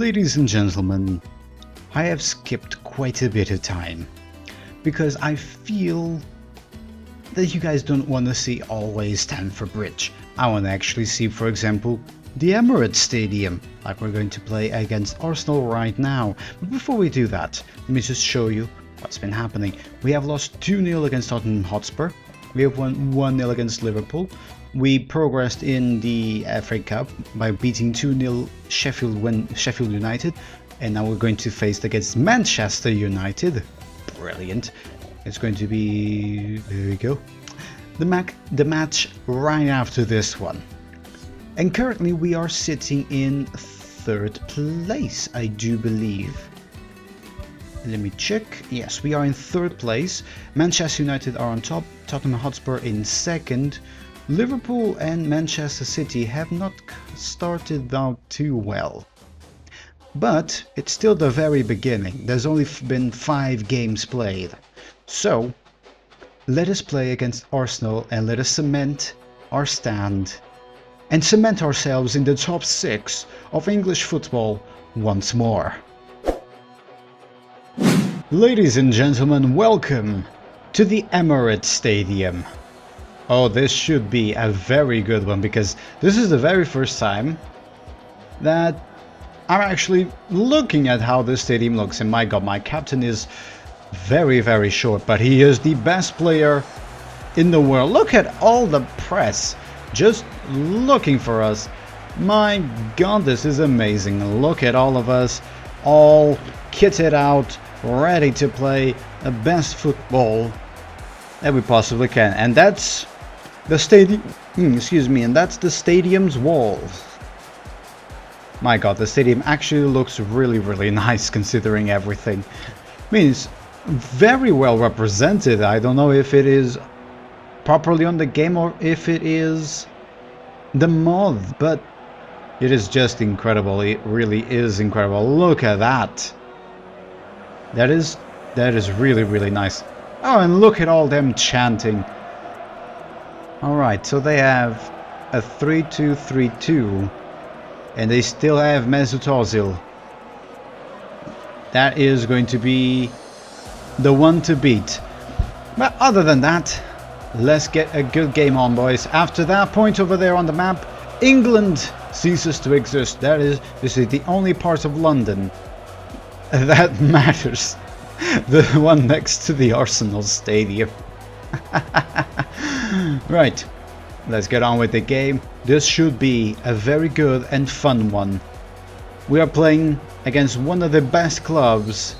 Ladies and gentlemen, I have skipped quite a bit of time because I feel that you guys don't want to see always Stamford Bridge. I want to actually see, for example, the Emirates Stadium, like we're going to play against Arsenal right now. But before we do that, let me just show you what's been happening. We have lost 2-0 against Tottenham Hotspur. We have won 1-0 against Liverpool. We progressed in the FA Cup by beating 2-0 Sheffield United, and now we're going to face against Manchester United. Brilliant. It's going to be, there we go, the match right after this one. And currently we are sitting in 3rd place, I do believe. Let me check. Yes, we are in 3rd place. Manchester United are on top, Tottenham Hotspur in 2nd. Liverpool and Manchester City have not started out too well. But it's still the very beginning. There's only been 5 games played. So, let us play against Arsenal and let us cement our stand and cement ourselves in the top 6 of English football once more. Ladies and gentlemen, welcome to the Emirates Stadium. Oh, this should be a very good one because this is the very first time that I'm actually looking at how this stadium looks, and my god, my captain is very short, but he is the best player in the world. Look at all the press just looking for us. My god, this is amazing. Look at all of us all kitted out, ready to play the best football that we possibly can. And that's the stadium, and that's the stadium's walls. My god, the stadium actually looks really nice considering everything. I mean, it's very well represented. I don't know if it is properly on the game or if it is the mod, but it is just incredible. It really is incredible. Look at that. That is really nice. Oh, and look at all them chanting. Alright, so they have a 3-2-3-2 and they still have Mesut Ozil. That is going to be the one to beat. But other than that, let's get a good game on, boys. After that point over there on the map, England ceases to exist. This is the only part of London that matters. The one next to the Arsenal Stadium. Right, let's get on with the game. This should be a very good and fun one. We are playing against one of the best clubs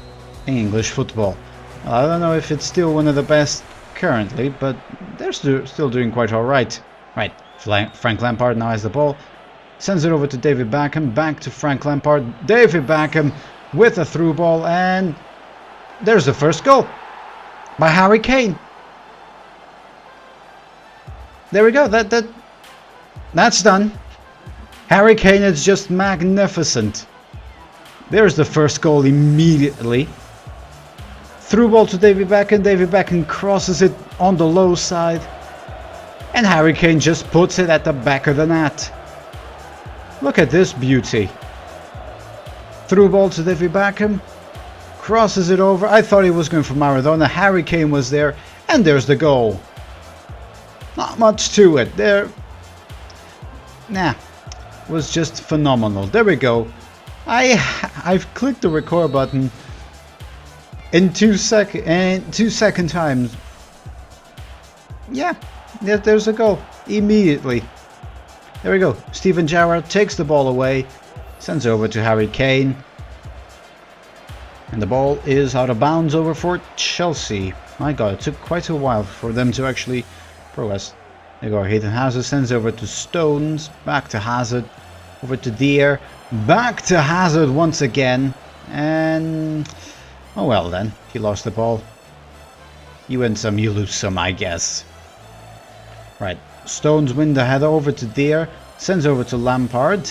in English football. I don't know if it's still one of the best currently, but they're still doing quite alright. Right, Frank Lampard now has the ball. Sends it over to David Beckham. Back to Frank Lampard. David Beckham with a through ball, and there's the first goal by Harry Kane. There we go. That's done. Harry Kane is just magnificent. There's the first goal immediately. Through ball to David Beckham. David Beckham crosses it on the low side, and Harry Kane just puts it at the back of the net. Look at this beauty. Through ball to David Beckham. Crosses it over. I thought he was going for Maradona. Harry Kane was there, and there's the goal. Not much to it. Was just phenomenal. There we go. I've clicked the record button in 2 second times. Yeah, there's a goal immediately. There we go. Steven Gerrard takes the ball away, sends over to Harry Kane, and the ball is out of bounds over for Chelsea. My god, it took quite a while for them to actually progress. There you go. Hayden Hazard sends over to Stones, back to Hazard, over to Dier, back to Hazard once again, and oh well then, he lost the ball. You win some, you lose some, I guess. Right, Stones win the header over to Dier, sends over to Lampard.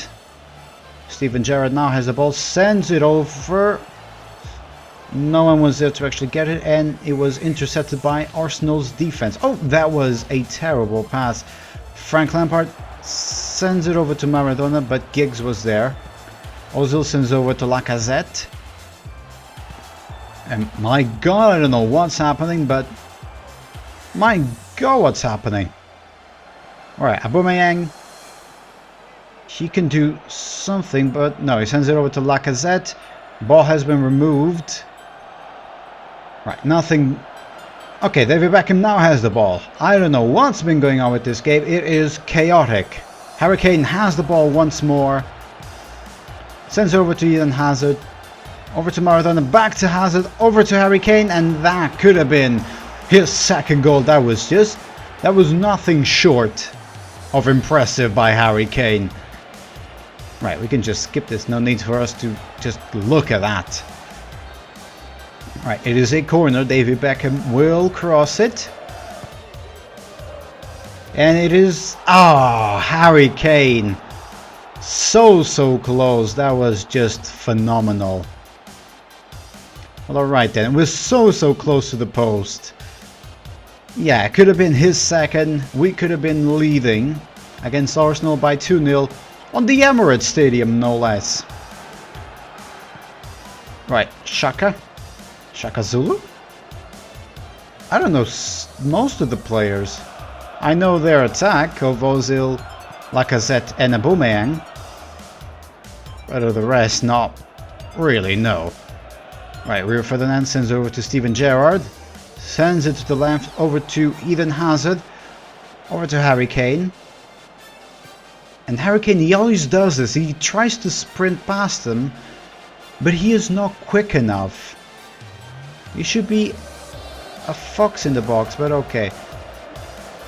Steven Gerrard now has the ball, sends it over. No one was there to actually get it, and it was intercepted by Arsenal's defense. Oh, that was a terrible pass. Frank Lampard sends it over to Maradona, but Giggs was there. Ozil sends over to Lacazette. And my god, I don't know what's happening, but my god, what's happening? Alright, Aubameyang. He can do something, but no, he sends it over to Lacazette. Ball has been removed. Right, nothing. Okay, David Beckham now has the ball. I don't know what's been going on with this game. It is chaotic. Harry Kane has the ball once more. Sends over to Eden Hazard. Over to Maradona, back to Hazard, over to Harry Kane, and that could have been his second goal. That was nothing short of impressive by Harry Kane. Right, we can just skip this. No need for us to just look at that. Right, it is a corner. David Beckham will cross it. And it is... Harry Kane. So close. That was just phenomenal. Well, alright then. We're so close to the post. Yeah, it could have been his second. We could have been leading against Arsenal by 2-0 on the Emirates Stadium, no less. Right, Shaka Zulu? I don't know most of the players. I know their attack of Ozil, Lacazette and Aubameyang. But of the rest, not really, no. Right, Rio Ferdinand sends over to Steven Gerrard. Sends it to the left, over to Eden Hazard. Over to Harry Kane. And Harry Kane, he always does this. He tries to sprint past them, but he is not quick enough. He should be a fox in the box, but okay.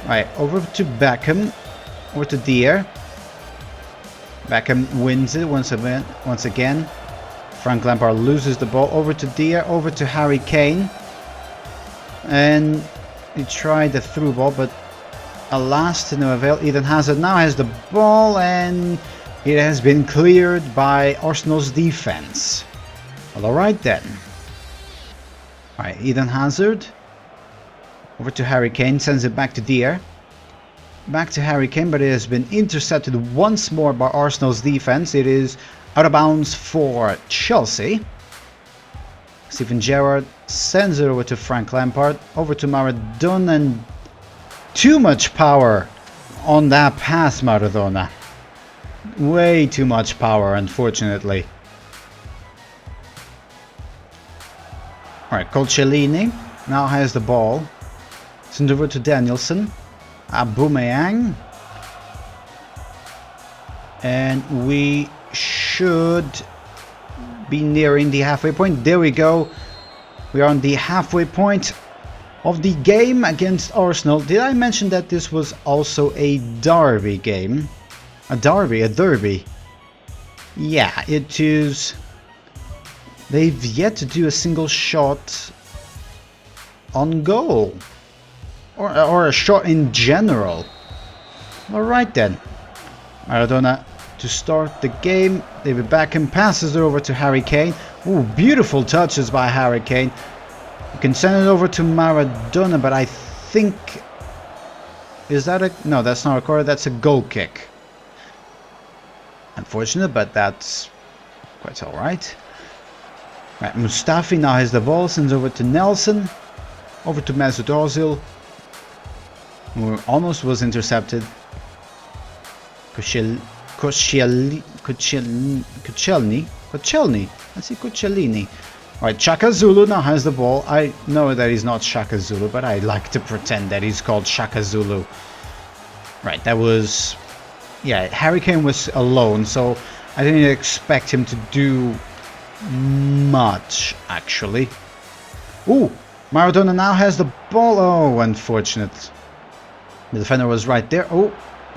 Right, over to Beckham. Over to Dier. Beckham wins it once again. Frank Lampard loses the ball. Over to Dier. Over to Harry Kane. And he tried the through ball, but alas, to no avail. Eden Hazard now has the ball, and it has been cleared by Arsenal's defense. Well, alright then. Alright, Eden Hazard. Over to Harry Kane, sends it back to Dier. Back to Harry Kane, but it has been intercepted once more by Arsenal's defense. It is out of bounds for Chelsea. Steven Gerrard sends it over to Frank Lampard. Over to Maradona, and too much power on that pass, Maradona. Way too much power, unfortunately. Alright, Colcellini now has the ball. Send over to Danielson. Aubameyang. And we should be nearing the halfway point. There we go. We are on the halfway point of the game against Arsenal. Did I mention that this was also a derby game? A derby. Yeah, it is. They've yet to do a single shot on goal. Or a shot in general. Alright then. Maradona to start the game. David Beckham passes it over to Harry Kane. Ooh, beautiful touches by Harry Kane. You can send it over to Maradona, but I think... Is that a... No, that's not a corner, that's a goal kick. Unfortunate, but that's quite alright. Right, Mustafi now has the ball, sends over to Nelson. Over to Mesut Ozil, who almost was intercepted. Koscielny. I see Koscielny. Alright, Shaka Zulu now has the ball. I know that he's not Shaka Zulu, but I like to pretend that he's called Shaka Zulu. Right, that was... Yeah, Harry Kane was alone, so I didn't expect him to do much, actually. Ooh, Maradona now has the ball. Oh, unfortunate. The defender was right there. Oh,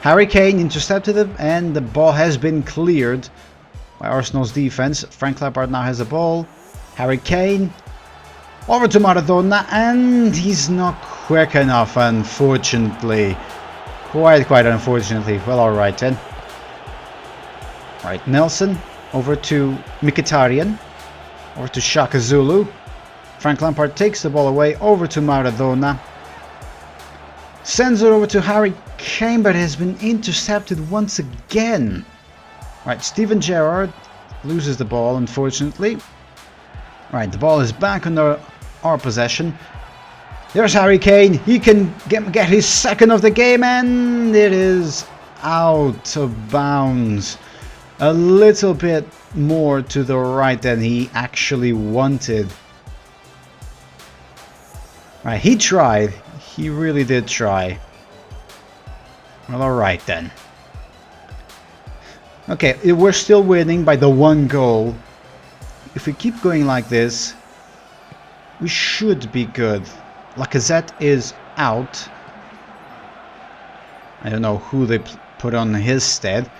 Harry Kane intercepted it, and the ball has been cleared by Arsenal's defense. Frank Lampard now has the ball. Harry Kane over to Maradona, and he's not quick enough, unfortunately. Quite unfortunately. Well, alright then. Alright, Nelson over to Mkhitaryan. Over to Shaka Zulu. Frank Lampard takes the ball away. Over to Maradona. Sends it over to Harry Kane, but has been intercepted once again. Right, Steven Gerrard Loses the ball, unfortunately. Right, the ball is back under our possession. There's Harry Kane. He can get his second of the game, and it is out of bounds. A little bit more to the right than he actually wanted. Right, he tried. He really did try. Well, alright then. Okay, we're still winning by the 1 goal. If we keep going like this, we should be good. Lacazette is out. I don't know who they put on his stead.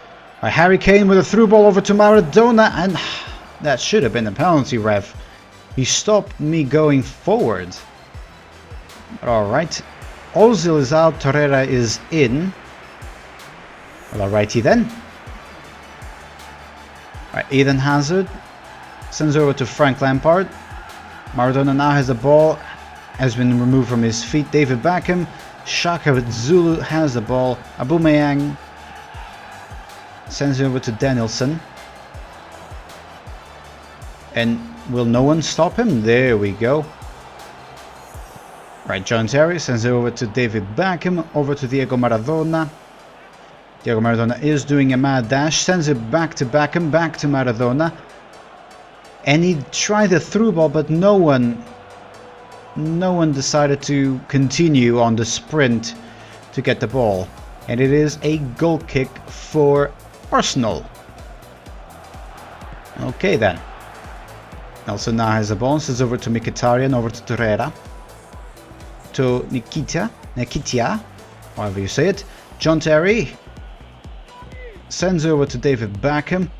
Harry Kane with a through ball over to Maradona, and that should have been a penalty, ref. He stopped me going forward. Alright. Ozil is out, Torreira is in. Well, alrighty then. Right, Eden Hazard sends over to Frank Lampard. Maradona now has the ball, has been removed from his feet. David Beckham, Shaka Zulu has the ball. Aubameyang sends it over to Danielson. And will no one stop him? There we go. Right, John Terry sends it over to David Beckham, over to Diego Maradona. Diego Maradona is doing a mad dash, sends it back to Beckham, back to Maradona. And he tried a through ball, but no one decided to continue on the sprint to get the ball. And it is a goal kick for Arsenal. Okay then. Nelson now has the ball, sends over to Mkhitaryan, over to Torreira. To Nikitia, however you say it. John Terry sends over to David Beckham,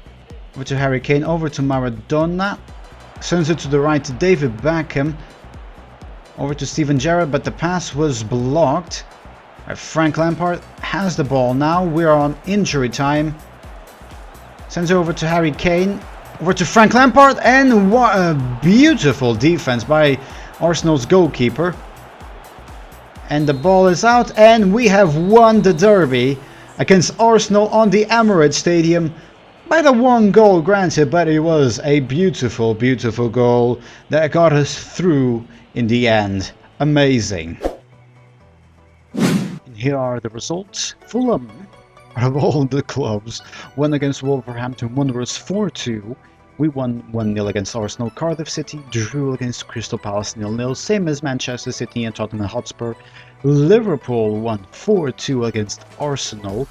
over to Harry Kane, over to Maradona, sends it to the right to David Beckham, over to Steven Gerrard, but the pass was blocked. Frank Lampard has the ball now. We are on injury time. Sends it over to Harry Kane, over to Frank Lampard, and what a beautiful defense by Arsenal's goalkeeper. And the ball is out, and we have won the derby against Arsenal on the Emirates Stadium by the 1 goal, granted, but it was a beautiful, beautiful goal that got us through in the end. Amazing. And here are the results. Fulham, out of all the clubs, won against Wolverhampton Wanderers 4-2. We won 1-0 against Arsenal. Cardiff City drew against Crystal Palace 0-0, same as Manchester City and Tottenham Hotspur. Liverpool won 4-2 against Arsenal.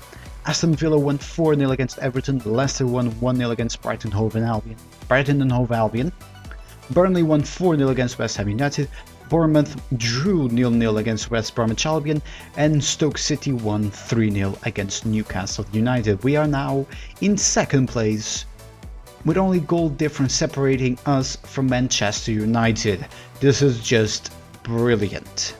Aston Villa won 4-0 against Everton. Leicester won 1-0 against Brighton and Hove Albion. Burnley won 4-0 against West Ham United. Bournemouth drew 0-0 against West Bromwich Albion. And Stoke City won 3-0 against Newcastle United. We are now in 2nd place, with only goal difference separating us from Manchester United. This is just brilliant.